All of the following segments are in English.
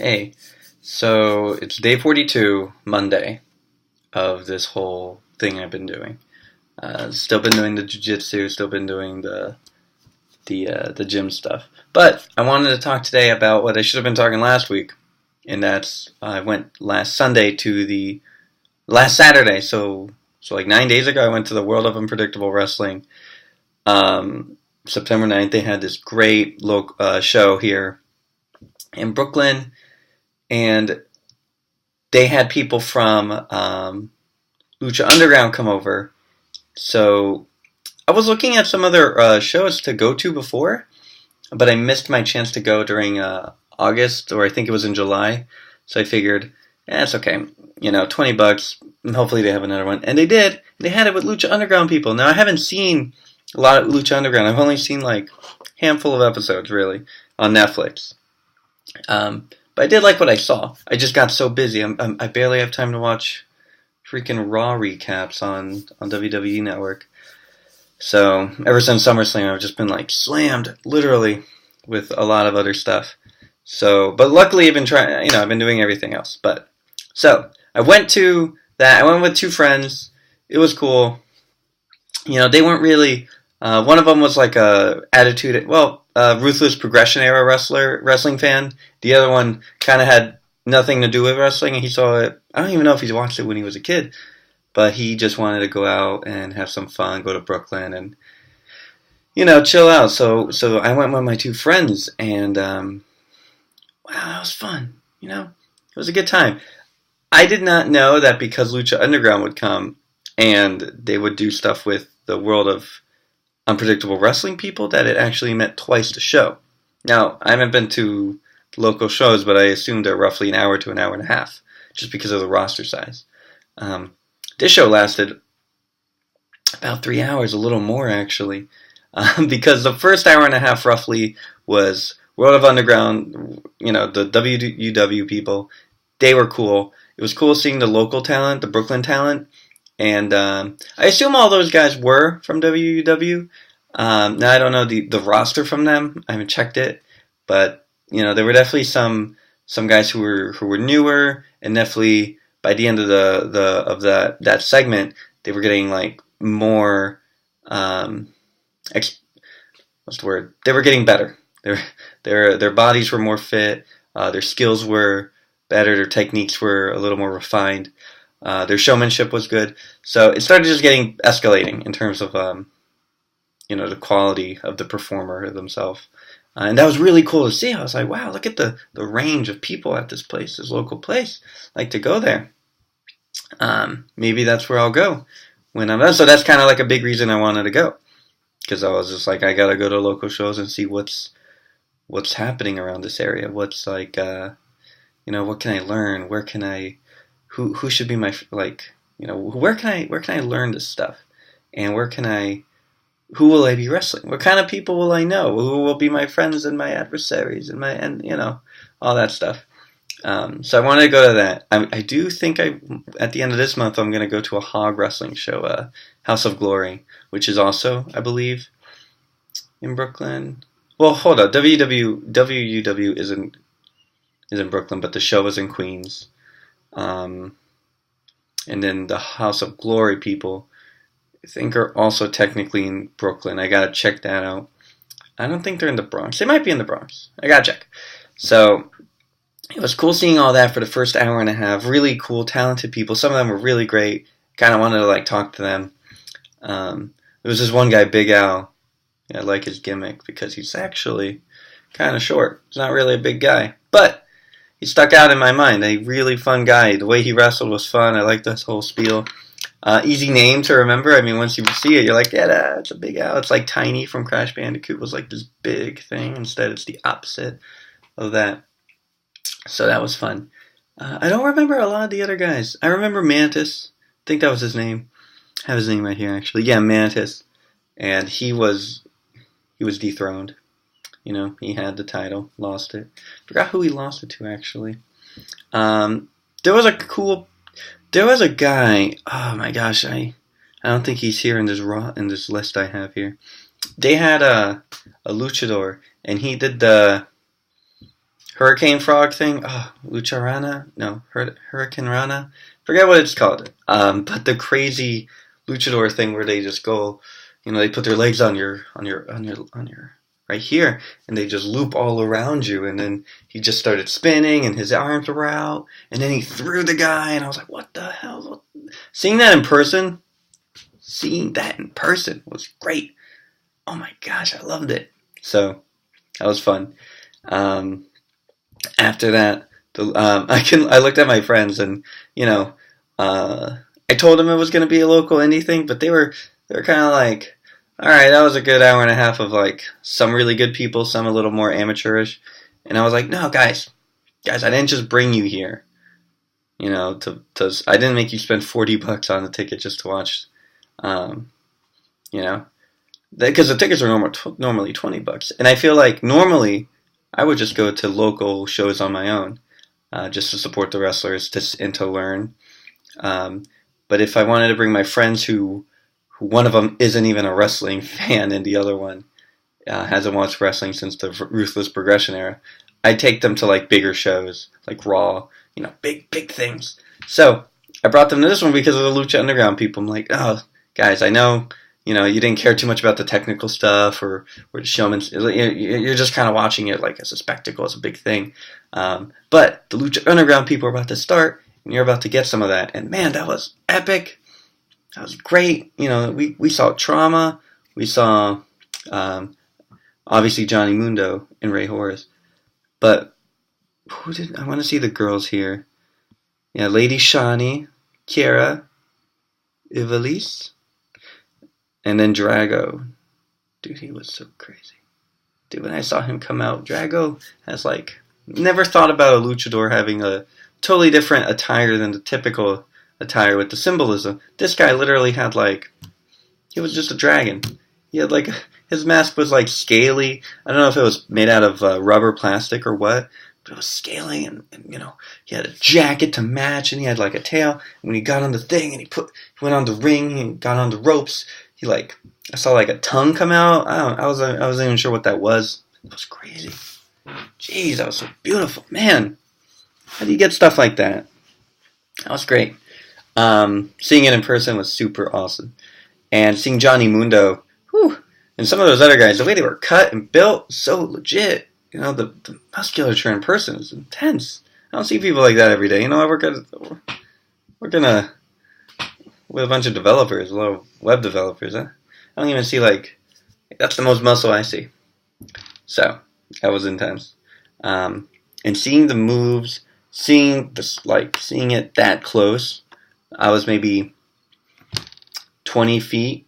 Hey, so it's day 42, Monday, of this whole thing I've been doing. Still been doing the jiu-jitsu, still been doing the gym stuff. But I wanted to talk today about what I should have been talking last week, and that's I went last Sunday to the last Saturday, so like 9 days ago, I went to the World of Unpredictable Wrestling. September 9th, they had this great local show here in Brooklyn, and they had people from Lucha Underground come over. So I was looking at some other shows to go to before, but I missed my chance to go during August, or I think it was in July. So I figured, it's okay. $20. Hopefully they have another one. And they did. They had it with Lucha Underground people. Now, I haven't seen a lot of Lucha Underground. I've only seen like a handful of episodes, really, on Netflix. But I did like what I saw. I just got so busy. I barely have time to watch freaking Raw recaps on WWE Network. So ever since SummerSlam, I've just been like slammed, literally, with a lot of other stuff. So, but luckily, I've been trying. I've been doing everything else. So I went to that. I went with two friends. It was cool. They weren't really. One of them was like a attitude. Ruthless Progression era wrestling fan. The other one kind of had nothing to do with wrestling, and he saw it. I don't even know if he watched it when he was a kid, but he just wanted to go out and have some fun, go to Brooklyn, and chill out. So I went with my two friends, and wow, that was fun. It was a good time. I did not know that because Lucha Underground would come and they would do stuff with the World of Unpredictable Wrestling people, that it actually meant twice the show. Now, I haven't been to local shows, but I assume they're roughly an hour to an hour and a half, just because of the roster size. This show lasted about 3 hours, a little more actually, because the first hour and a half roughly was World of Underground, the WUW people. They were cool. It was cool seeing the local talent, the Brooklyn talent. And I assume all those guys were from WUW. Now I don't know the roster from them. I haven't checked it, but there were definitely some guys who were newer, and definitely by the end of that segment, they were getting like more. What's the word? They were getting better. Their bodies were more fit. Their skills were better. Their techniques were a little more refined. Their showmanship was good. So it started just escalating in terms of, the quality of the performer themselves. And that was really cool to see. I was like, wow, look at the range of people at this place, this local place. I'd like to go there. Maybe that's where I'll go when I'm done. So that's kind of like a big reason I wanted to go. Because I was just like, I got to go to local shows and see what's happening around this area. What's like, what can I learn? Where can I... Who should be my, where can I learn this stuff? And who will I be wrestling? What kind of people will I know? Who will be my friends and my adversaries and all that stuff. So I wanted to go to that. I do think at the end of this month, I'm going to go to a hog wrestling show, House of Glory, which is also, I believe, in Brooklyn. Well, hold on. WUW is in Brooklyn, but the show is in Queens. And then the House of Glory people, I think, are also technically in Brooklyn. I gotta check that out. I don't think they're in the Bronx. They might be in the Bronx. I gotta check. So it was cool seeing all that for the first hour and a half. Really cool, talented people. Some of them were really great. Kind of wanted to talk to them. There was this one guy, Big Al. I like his gimmick because he's actually kind of short. He's not really a big guy, but he stuck out in my mind. A really fun guy. The way he wrestled was fun. I liked this whole spiel. Easy name to remember. I mean, once you see it, you're like, yeah, it's a Big Al. It's like Tiny from Crash Bandicoot was like this big thing. Instead, it's the opposite of that. So that was fun. I don't remember a lot of the other guys. I remember Mantis. I think that was his name. I have his name right here, actually. Yeah, Mantis. And he was dethroned. He had the title, lost it. Forgot who he lost it to, actually. There was a guy. Oh my gosh, I don't think he's here in this list I have here. They had a luchador, and he did the hurricane frog thing. Oh, Lucha Rana? No, Hurricane Rana? Forget what it's called. But the crazy luchador thing where they just go, they put their legs on your right here, and they just loop all around you, and then he just started spinning, and his arms were out, and then he threw the guy, and I was like, what the hell? Seeing that in person was great. Oh my gosh, I loved it. So that was fun. After that, I looked at my friends, and I told them it was going to be a local anything, but they were kind of like, all right, that was a good hour and a half of like some really good people, some a little more amateurish, and I was like, no, guys, I didn't just bring you here, I didn't make you spend $40 on the ticket just to watch, because the tickets are normally $20, and I feel like normally I would just go to local shows on my own, just to support the wrestlers and to learn. But if I wanted to bring my friends who one of them isn't even a wrestling fan and the other one hasn't watched wrestling since the Ruthless Progression era, I'd take them to like bigger shows, like Raw, big things. So I brought them to this one because of the Lucha Underground people. I'm like, oh, guys, I know, you didn't care too much about the technical stuff or the showman. You're just kind of watching it like as a spectacle, as a big thing. But the Lucha Underground people are about to start, and you're about to get some of that. And man, that was epic. That was great. We saw Trauma. We saw, obviously, Johnny Mundo and Ray Horace. But I want to see the girls here. Yeah, Lady Shani, Kiera, Ivelisse, and then Drago. Dude, he was so crazy. Dude, when I saw him come out, Drago has never thought about a luchador having a totally different attire than the typical attire with the symbolism. This guy literally had he was just a dragon. He had his mask was scaly. I don't know if it was made out of rubber plastic or what, but it was scaly, and he had a jacket to match, and he had a tail. And when he got on the thing and he went on the ring and got on the ropes, I saw a tongue come out. I wasn't even sure what that was. It was crazy. Jeez, that was so beautiful, man. How do you get stuff like that? That was great. Seeing it in person was super awesome. And seeing Johnny Mundo, and some of those other guys, the way they were cut and built, so legit. The musculature in person is intense. I don't see people like that every day. I work with a bunch of developers, a lot of web developers. I don't even see that's the most muscle I see. So that was intense. And seeing the moves, seeing it that close. I was maybe 20 feet,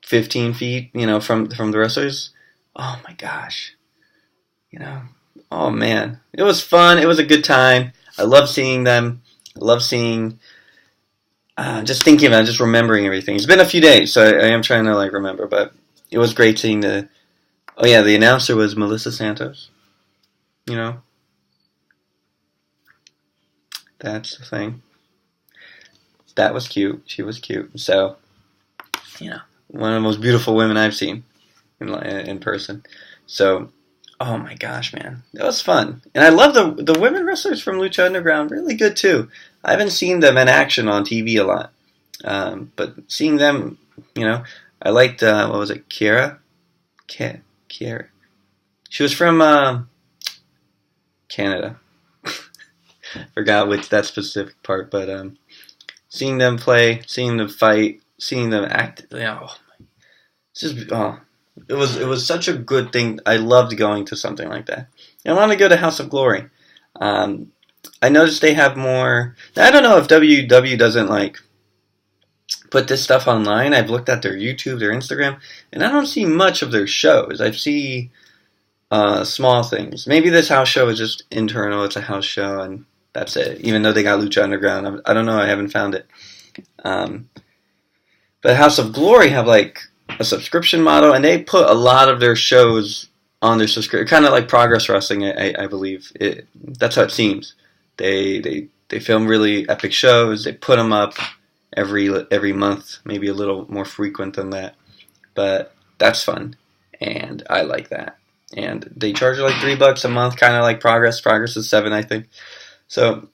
15 feet, from the wrestlers. Oh my gosh. Oh man. It was fun. It was a good time. I love seeing them. I love seeing, just thinking about it, just remembering everything. It's been a few days, so I am trying to remember, but it was great seeing the announcer was Melissa Santos. That's the thing. That was cute. She was cute. So, one of the most beautiful women I've seen in person. So, oh my gosh, man. That was fun. And I love the women wrestlers from Lucha Underground. Really good, too. I haven't seen them in action on TV a lot. But seeing them, I liked, what was it, Kiera? Kiera. She was from Canada. Forgot that specific part, but seeing them play, seeing them fight, seeing them act, it was such a good thing. I loved going to something like that. And I want to go to House of Glory. I noticed they have more. I don't know if WUW doesn't put this stuff online. I've looked at their YouTube, their Instagram, and I don't see much of their shows. I see small things. Maybe this house show is just internal. It's a house show, and that's it. Even though they got Lucha Underground, I don't know. I haven't found it. But House of Glory have a subscription model, and they put a lot of their shows on their subscription, kind of like Progress Wrestling, I believe. That's how it seems. They film really epic shows. They put them up every month, maybe a little more frequent than that. But that's fun, and I like that. and they charge like $3 a month, kind of like Progress. Progress is $7, I think. So,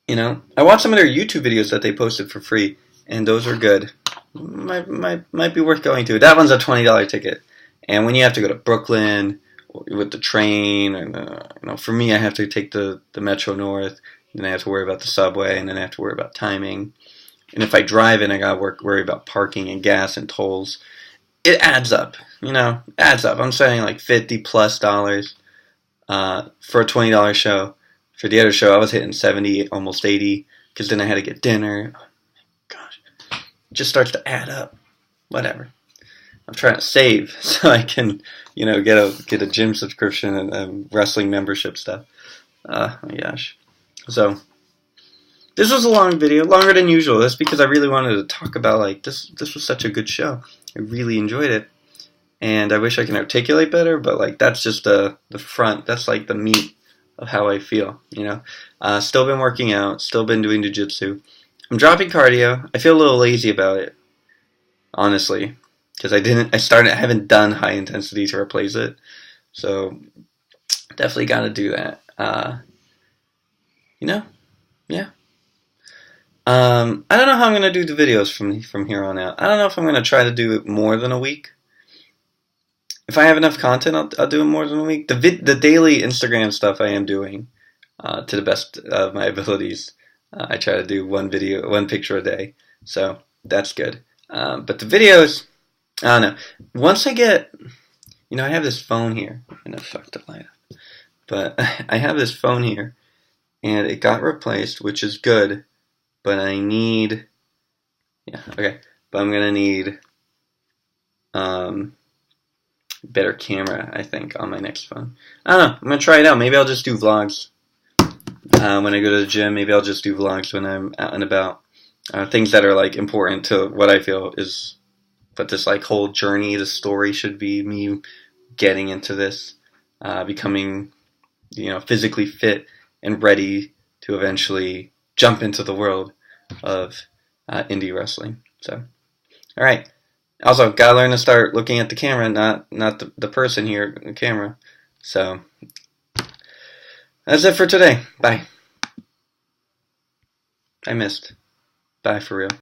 I watched some of their YouTube videos that they posted for free, and those are good. Might be worth going to. That one's a $20 ticket, and when you have to go to Brooklyn with the train, and for me, I have to take the Metro North, then I have to worry about the subway, and then I have to worry about timing. And if I drive in, I gotta worry about parking and gas and tolls. It adds up, adds up. I'm saying like $50+ for a $20 show. For the other show, I was hitting 70, almost 80, because then I had to get dinner. Oh, gosh, it just starts to add up. Whatever. I'm trying to save so I can, get a gym subscription and wrestling membership stuff. Oh my gosh. So this was a long video, longer than usual. That's because I really wanted to talk about like this. This was such a good show. I really enjoyed it, and I wish I can articulate better. But like that's just the front. That's like the meat of how I feel. Still been working out. Still been doing jiu-jitsu. I'm dropping cardio. I feel a little lazy about it, honestly, because I haven't done high intensity to replace it. So definitely got to do that. Yeah. I don't know how I'm gonna do the videos from here on out. I don't know if I'm gonna try to do it more than a week. If I have enough content, I'll do it more than a week. The daily Instagram stuff I am doing to the best of my abilities. I try to do one picture a day, so that's good. But the videos, I don't know. Once I get, I have this phone here. I'm gonna fuck the light up. But I have this phone here, and it got replaced, which is good. But I need, but I'm gonna need better camera, I think, on my next phone. I don't know. I'm gonna try it out. Maybe I'll just do vlogs when I go to the gym. Maybe I'll just do vlogs when I'm out and about. Things that are like important to what I feel is, but this like whole journey, the story should be me getting into this, becoming, physically fit and ready to eventually jump into the world of indie wrestling. So, all right. Also, gotta learn to start looking at the camera, not the person here, the camera. So, that's it for today. Bye. I missed. Bye for real.